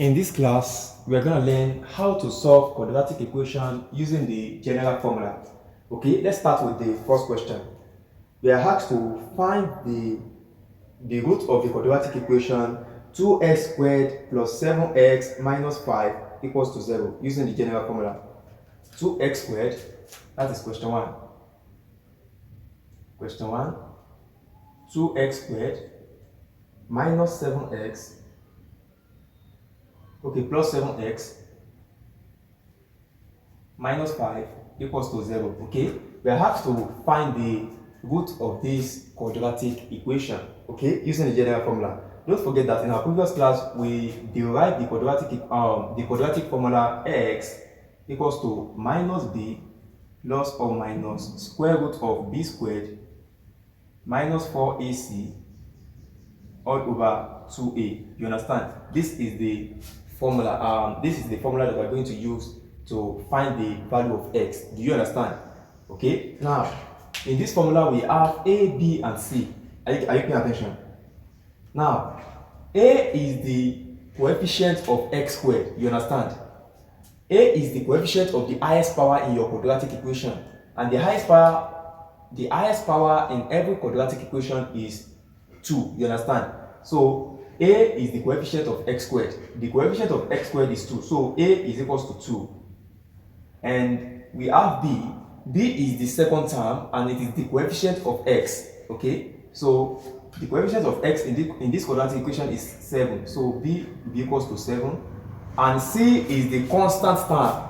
In this class, we are going to learn how to solve quadratic equation using the general formula. Okay, let's start with the first question. We are asked to find the root of the quadratic equation 2x squared plus 7x minus 5 equals to 0 using the general formula. 2x squared, that is question 1. Question 1, 2x squared minus 7x, okay, plus 7x minus 5 equals to 0. Okay, we have to find the root of this quadratic equation, okay, using the general formula. Don't forget that in our previous class we derived the quadratic formula x equals to minus b plus or minus square root of b squared minus 4ac all over 2a. You understand? This is the formula. This is the formula that we're going to use to find the value of x. Do you understand? Okay. Now, in this formula we have a, b, and c. Are you paying attention? Now, a is the coefficient of x squared. You understand? A is the coefficient of the highest power in your quadratic equation, and the highest power in every quadratic equation is 2. You understand? So a is the coefficient of x squared. The coefficient of x squared is 2. So a is equals to 2. And we have b. B is the second term, and it is the coefficient of x. Okay? So the coefficient of x in this quadratic equation is 7. So b will be equals to 7. And c is the constant term.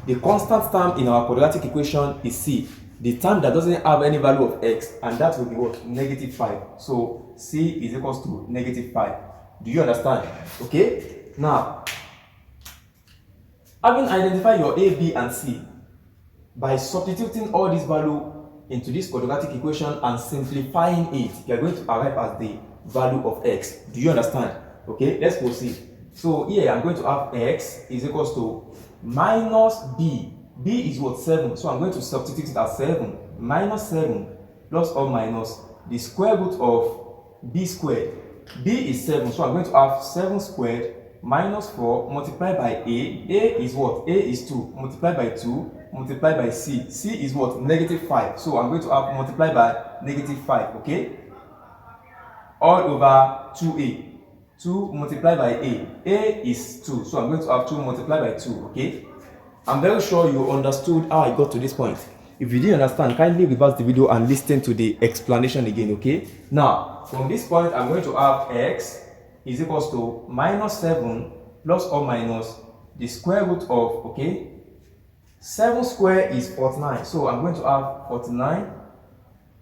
The constant term in our quadratic equation is c, the term that doesn't have any value of x, and that will be what? Negative 5. So c is equals to negative 5. Do you understand? Okay? Now, having identified your a, b, and c, by substituting all this value into this quadratic equation and simplifying it, you are going to arrive at the value of x. Do you understand? Okay, let's proceed. So here I'm going to have x is equals to minus b. B is what? 7. So I'm going to substitute it as 7 minus 7 plus or minus the square root of b squared. B is 7, so I'm going to have 7 squared minus 4 multiplied by a. A is what? A is 2 multiplied by 2 multiplied by c. C is what? Negative 5. So I'm going to have multiplied by negative 5. Okay, all over 2a. 2 multiplied by a. A is 2, so I'm going to have 2 multiplied by 2. Okay, I'm very sure you understood how I got to this point. If you didn't understand, kindly reverse the video and listen to the explanation again. Okay, now from this point I'm going to have x is equals to minus 7 plus or minus the square root of, okay, 7 square is 49, so I'm going to have 49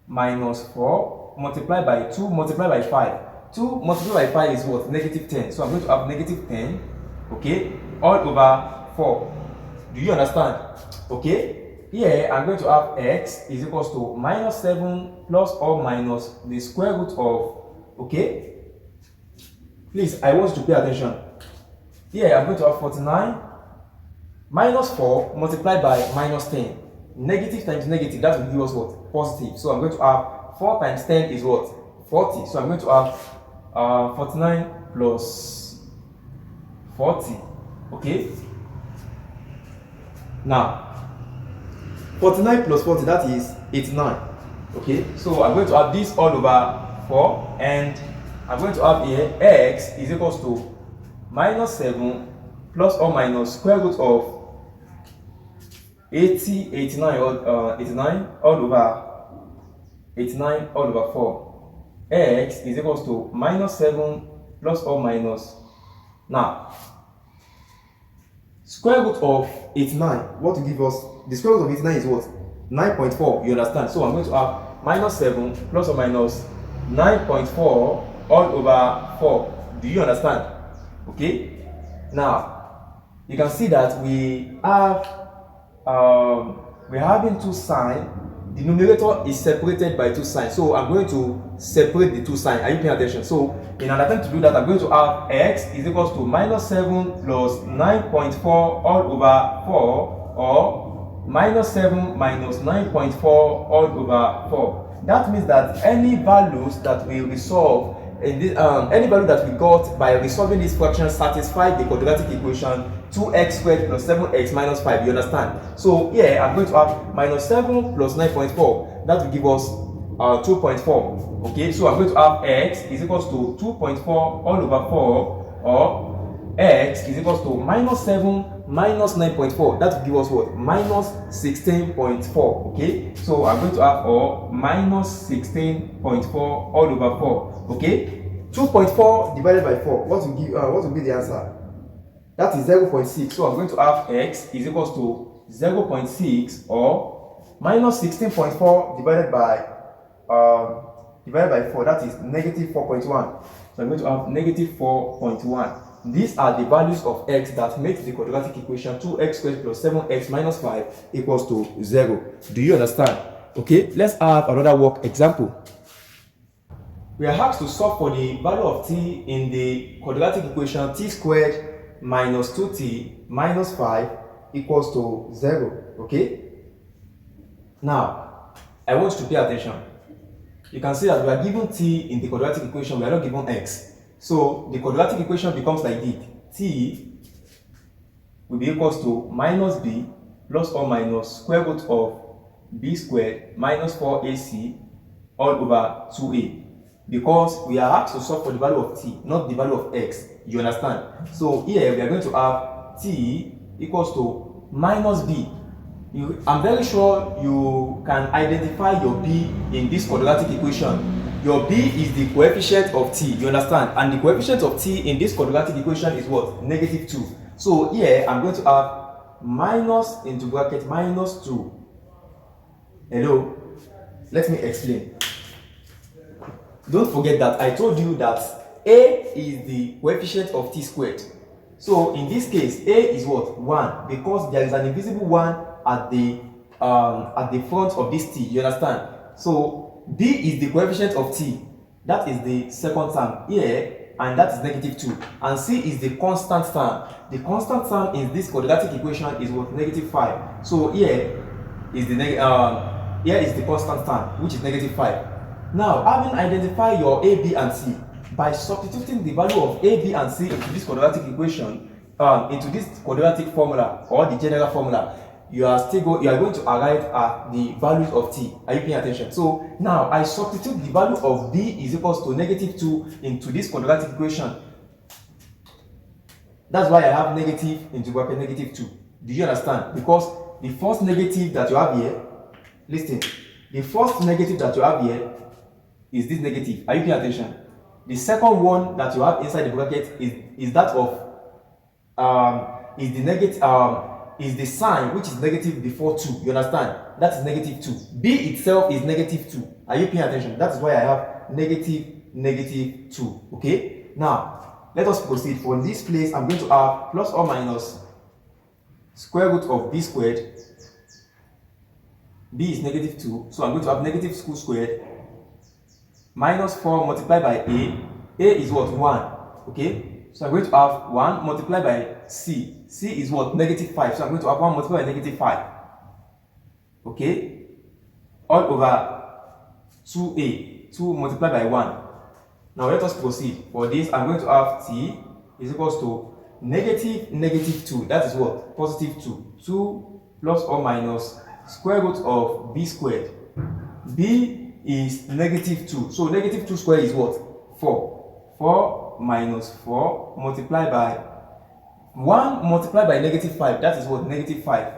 minus 4 multiplied by 2 multiplied by 5. 2 multiplied by 5 is what? Negative 10. So I'm going to have negative 10, okay, all over 4. Do you understand? Okay, here I'm going to have x is equals to minus 7 plus or minus the square root of, okay, please, I want you to pay attention. Here I'm going to have 49 minus 4 multiplied by minus 10. Negative times negative, that will give us what? Positive. So I'm going to have 4 times 10 is what? 40. So I'm going to have 49 plus 40. Okay, now 49 plus 40, that is 89. Okay, so I'm going to have this all over 4, and I'm going to have here x is equals to minus 7 plus or minus square root of 89 all over 4. X is equals to minus 7 plus or minus, now square root of 89, what will give us? The square root of 89 is what? 9.4. You understand? So I'm going to have minus 7 plus or minus 9.4 all over 4. Do you understand? Okay, now you can see that we have we're having two signs. The numerator is separated by two signs, so I'm going to separate the two signs. Are you paying attention? So in an attempt to do that, I'm going to have x is equals to minus 7 plus 9.4 all over 4, or minus 7 minus 9.4 all over 4. That means that any values that we resolve in this, any value that we got by resolving this fraction satisfies the quadratic equation 2x squared plus 7x minus 5. You understand? So here I'm going to have minus 7 plus 9.4. That will give us 2.4. Okay, so I'm going to have x is equals to 2.4 all over 4, or x is equals to minus 7 minus 9.4. That will give us what? Minus 16.4. Okay, so I'm going to have minus 16.4 all over 4. Okay, 2.4 divided by 4. What will be the answer? That is 0.6. So I'm going to have x is equals to 0.6, or minus 16.4 divided by 4. That is negative 4.1. So I'm going to have negative 4.1. These are the values of x that makes the quadratic equation 2x squared plus 7x minus 5 equals to 0. Do you understand? Okay, let's have another work example. We are asked to solve for the value of t in the quadratic equation t squared minus 2t minus 5 equals to 0. Okay? Now, I want you to pay attention. You can see that we are given t in the quadratic equation, we are not given x. So the quadratic equation becomes like this. T will be equals to minus b plus or minus square root of b squared minus 4ac all over 2a. Because we are asked to solve for the value of t, not the value of x. You understand? So here we are going to have t equals to minus b. I'm very sure you can identify your b in this quadratic equation. Your b is the coefficient of t, you understand? And the coefficient of t in this quadratic equation is what? Negative 2. So here I'm going to have minus into bracket minus 2. Hello? Let me explain. Don't forget that I told you that a is the coefficient of t squared. So in this case, a is what? 1, because there is an invisible 1 at the front of this t. You understand? So b is the coefficient of t. That is the second term here, and that is negative 2. And c is the constant term. The constant term in this quadratic equation is what? Negative 5. So here is the constant term, which is negative 5. Now, having identified your a, b, and c, by substituting the value of a, b, and c into this quadratic equation, into this quadratic formula or the general formula, you are going to arrive at the values of t. Are you paying attention? So now I substitute the value of b is equals to negative 2 into this quadratic equation. That's why I have negative into bracket negative 2. Do you understand? Because the first negative that you have here, listen, the first negative that you have here is this negative. Are you paying attention? The second one that you have inside the bracket is that of is the negative is the sign which is negative before 2. You understand? That is negative 2. b itself is negative 2. Are you paying attention? That is why I have negative 2. Okay? Now let us proceed. For this place, I'm going to have plus or minus square root of b squared. b is negative 2, so I'm going to have negative squared minus 4 multiplied by a. A is what? 1. Okay, so I'm going to have 1 multiplied by c. C is what? Negative 5. So I'm going to have 1 multiplied by negative 5. Okay, all over 2a. 2 multiplied by 1. Now let us proceed. For this, I'm going to have t is equals to negative 2. That is what? Positive 2. 2 plus or minus square root of b squared. b is negative 2. So negative 2 squared is what? 4. 4 minus 4 multiplied by 1 multiplied by negative 5. That is what? Negative 5.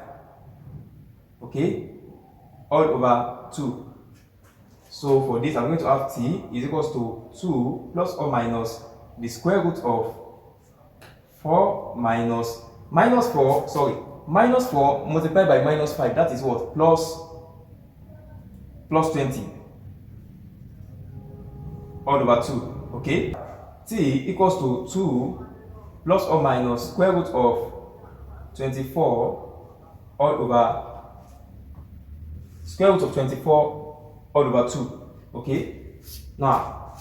Okay? All over 2. So for this, I'm going to have t is equals to 2 plus or minus the square root of 4 minus 4 multiplied by minus 5. That is what? Plus 20. All over 2. Okay? T equals to 2 plus or minus square root of 24 all over square root of 24 all over 2. Okay? Now,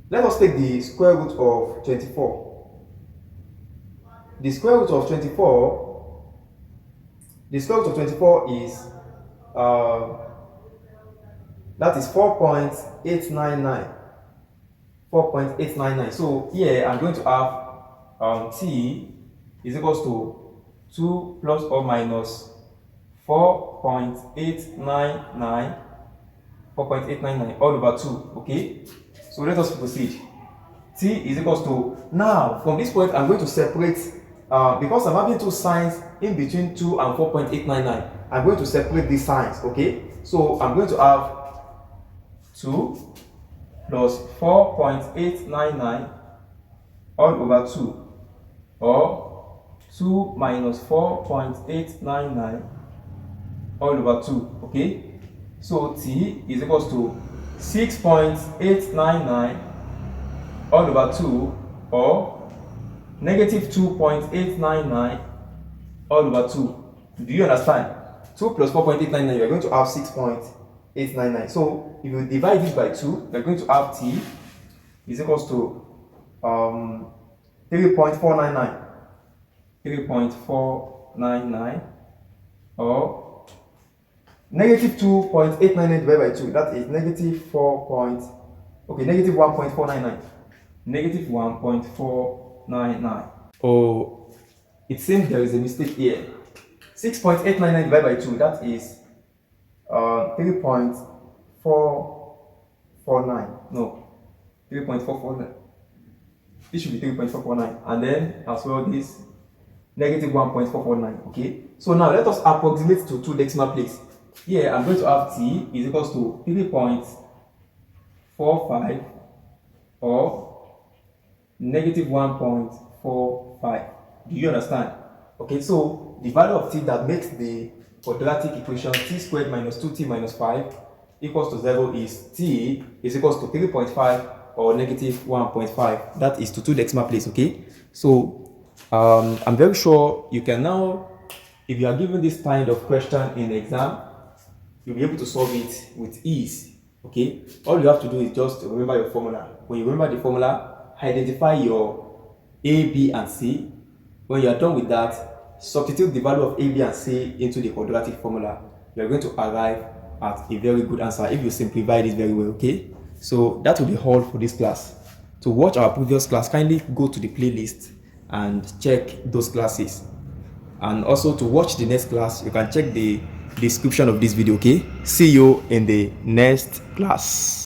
let us take the square root of 24. The square root of 24 is that is 4.899. 4.899. So here I'm going to have t is equals to 2 plus or minus 4.899 all over 2. Okay, so let us proceed. T is equals to, now from this point I'm going to separate, because I'm having two signs in between 2 and 4.899, I'm going to separate these signs. Okay, so I'm going to have 2 plus 4.899 all over 2, or 2 minus 4.899 all over 2. Okay, so t is equals to 6.899 all over 2, or negative 2.899 all over 2. Do you understand? 2 plus 4.899, you are going to have 6.899. So if you divide this by 2, you are going to have t is equals to 3.499 or negative 2.899 divided by 2, that is negative 1.499. Negative 1.499. Oh, it seems there is a mistake here. 6.899 divided by 2, that is 3.449. No, 3.449. This should be 3.449. And then as well this negative 1.449. Okay, so now let us approximate to two decimal places. Here I'm going to have t is equals to 3.45 or negative 1.45. Do you understand? Okay, so the value of t that makes the quadratic equation t squared minus 2t minus 5 equals to 0 is t is equals to 3.5 or negative 1.5. That is to two decimal places. Okay, so I'm very sure you can now, if you are given this kind of question in the exam, you'll be able to solve it with ease. Okay, all you have to do is just remember your formula. When you remember the formula, identify your a, b, and c. When you are done with that, substitute the value of a, b, and c into the quadratic formula. You are going to arrive at a very good answer if you simplify this very well. Okay, so that will be all for this class. To watch our previous class, kindly go to the playlist and check those classes. And also to watch the next class, you can check the description of this video. Okay, see you in the next class.